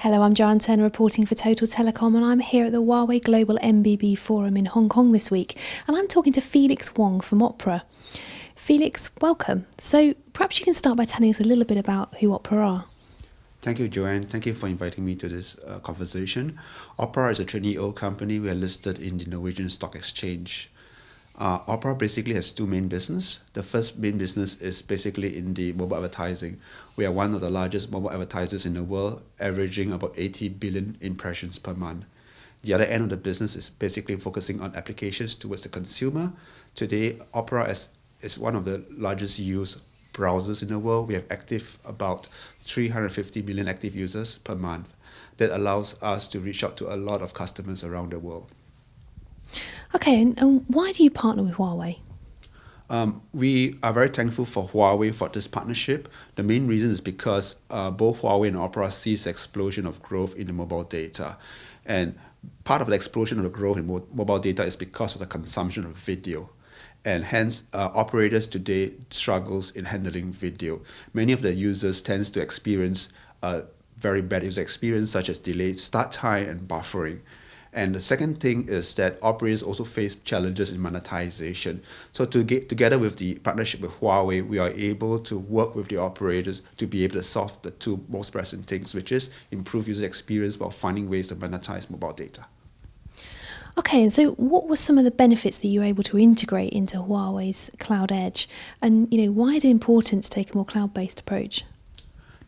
Hello, I'm Joanne Turner reporting for Total Telecom, and I'm here at the Huawei Global MBB Forum in Hong Kong this week, and I'm talking to Felix Wong from Opera. Felix, welcome. So perhaps you can start by telling us a little bit about who Opera are. Thank you, Joanne. Thank you for inviting me to this conversation. Opera is a 20-year-old company. We are listed in the Norwegian Stock Exchange. Opera basically has two main business. The first main business is basically in the mobile advertising. We are one of the largest mobile advertisers in the world, averaging about 80 billion impressions per month. The other end of the business is basically focusing on applications towards the consumer. Today, Opera is one of the largest used browsers in the world. We have about 350 million active users per month. That allows us to reach out to a lot of customers around the world. Okay, and why do you partner with Huawei? We are very thankful for Huawei for this partnership. The main reason is because both Huawei and Opera sees the explosion of growth in the mobile data. And part of the explosion of the growth in mobile data is because of the consumption of video. And hence, operators today struggles in handling video. Many of the users tends to experience very bad user experience, such as delayed start time and buffering. And the second thing is that operators also face challenges in monetization. So together with the partnership with Huawei, we are able to work with the operators to be able to solve the two most pressing things, which is improve user experience while finding ways to monetize mobile data. Okay, and so what were some of the benefits that you were able to integrate into Huawei's Cloud Edge? And why is it important to take a more cloud-based approach?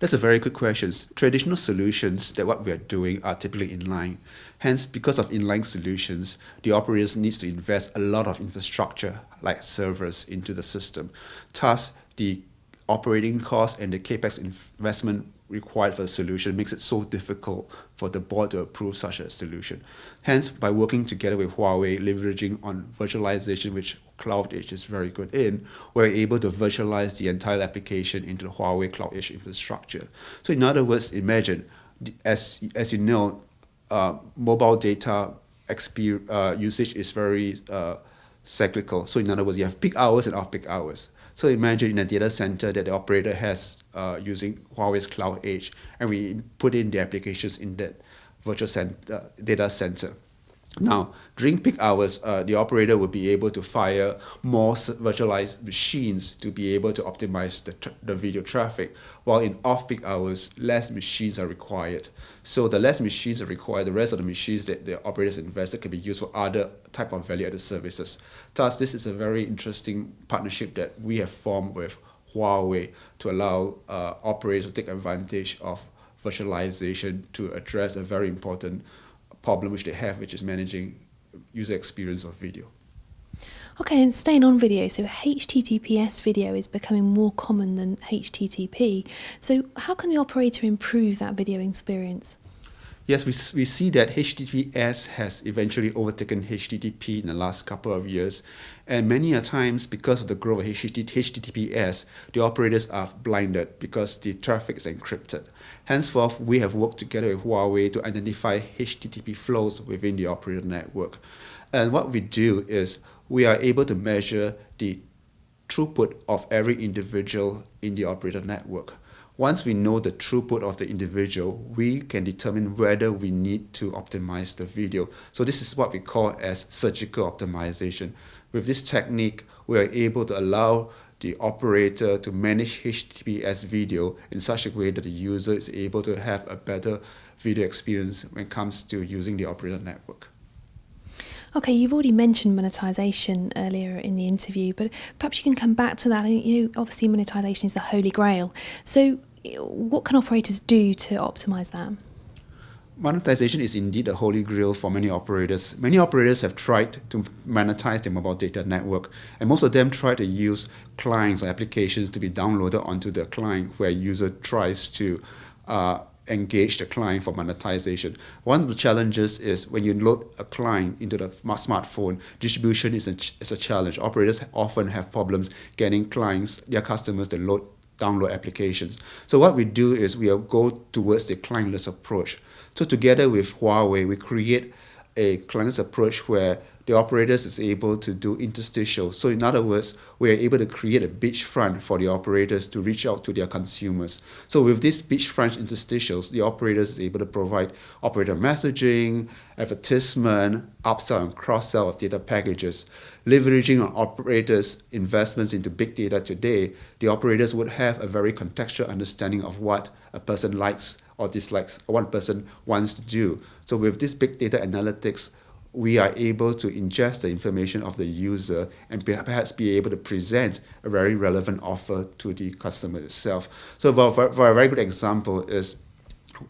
That's a very good question. Traditional solutions that what we are doing are typically inline. Hence, because of inline solutions, the operators needs to invest a lot of infrastructure like servers into the system. Thus, the operating cost and the capex investment required for the solution makes it so difficult for the board to approve such a solution. Hence, by working together with Huawei, leveraging on virtualization, which Cloud Edge is very good in, we're able to virtualize the entire application into the Huawei Cloud Edge infrastructure. So in other words, imagine, as you know, mobile data usage is very cyclical. So in other words, you have peak hours and off-peak hours. So imagine in a data center that the operator has using Huawei's Cloud Edge, and we put in the applications in that virtual data center. Now, during peak hours, the operator will be able to fire more virtualized machines to be able to optimize the video traffic, while in off-peak hours, less machines are required. So the less machines are required, the rest of the machines that the operators invested can be used for other type of value-added services. Thus, this is a very interesting partnership that we have formed with Huawei to allow operators to take advantage of virtualization to address a very important problem which they have, which is managing user experience of video. Okay, and staying on video, so HTTPS video is becoming more common than HTTP. So how can the operator improve that video experience? Yes, we see that HTTPS has eventually overtaken HTTP in the last couple of years. And many a times, because of the growth of HTTPS, the operators are blinded because the traffic is encrypted. Henceforth, we have worked together with Huawei to identify HTTP flows within the operator network. And what we do is we are able to measure the throughput of every individual in the operator network. Once we know the throughput of the individual, we can determine whether we need to optimize the video. So this is what we call as surgical optimization. With this technique, we are able to allow the operator to manage HTTPS video in such a way that the user is able to have a better video experience when it comes to using the operator network. Okay, you've already mentioned monetization earlier in the interview, but perhaps you can come back to that. Obviously monetization is the holy grail. So what can operators do to optimize that? Monetization is indeed a holy grail for many operators. Many operators have tried to monetize their mobile data network, and most of them try to use clients or applications to be downloaded onto the client where a user tries to engage the client for monetization. One of the challenges is when you load a client into the smartphone, distribution is a challenge. Operators often have problems getting their customers to download applications. So what we do is we go towards the clientless approach. So together with Huawei, we create a clientless approach where the operators is able to do interstitial. So in other words, we are able to create a beachfront for the operators to reach out to their consumers. So with these beachfront interstitials, the operators is able to provide operator messaging, advertisement, upsell and cross-sell of data packages. Leveraging on operators' investments into big data today, the operators would have a very contextual understanding of what a person likes or dislikes, or what a person wants to do. So with this big data analytics, we are able to ingest the information of the user and perhaps be able to present a very relevant offer to the customer itself. So for a very good example is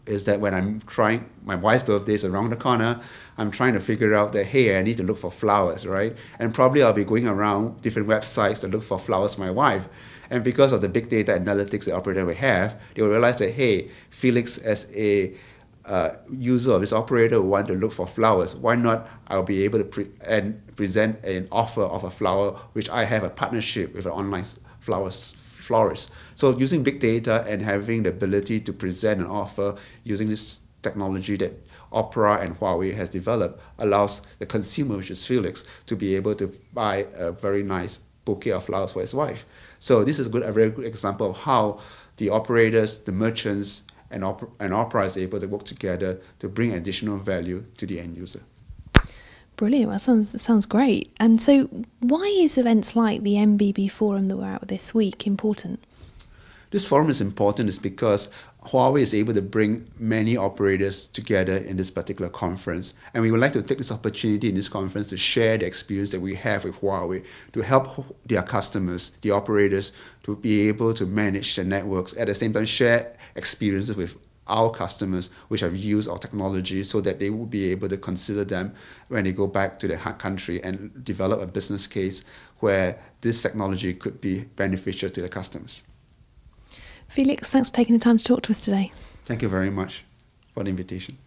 that when I'm trying, my wife's birthday is around the corner, I'm trying to figure out that, hey, I need to look for flowers, right? And probably I'll be going around different websites to look for flowers for my wife. And because of the big data analytics the operator will have, they will realize that, hey, Felix as a user of this operator will want to look for flowers. Why not? I'll be able to present an offer of a flower, which I have a partnership with an online florist. So using big data and having the ability to present an offer using this technology that Opera and Huawei has developed allows the consumer, which is Felix, to be able to buy a very nice bouquet of flowers for his wife. So this is a very good example of how the operators, the merchants, and Opera is able to work together to bring additional value to the end user. Brilliant. That sounds great. And so why is events like the MBB Forum that we're at this week important? This forum is important is because Huawei is able to bring many operators together in this particular conference. And we would like to take this opportunity in this conference to share the experience that we have with Huawei to help their customers, the operators, to be able to manage their networks, at the same time share experiences with our customers which have used our technology so that they will be able to consider them when they go back to their country and develop a business case where this technology could be beneficial to their customers. Felix, thanks for taking the time to talk to us today. Thank you very much for the invitation.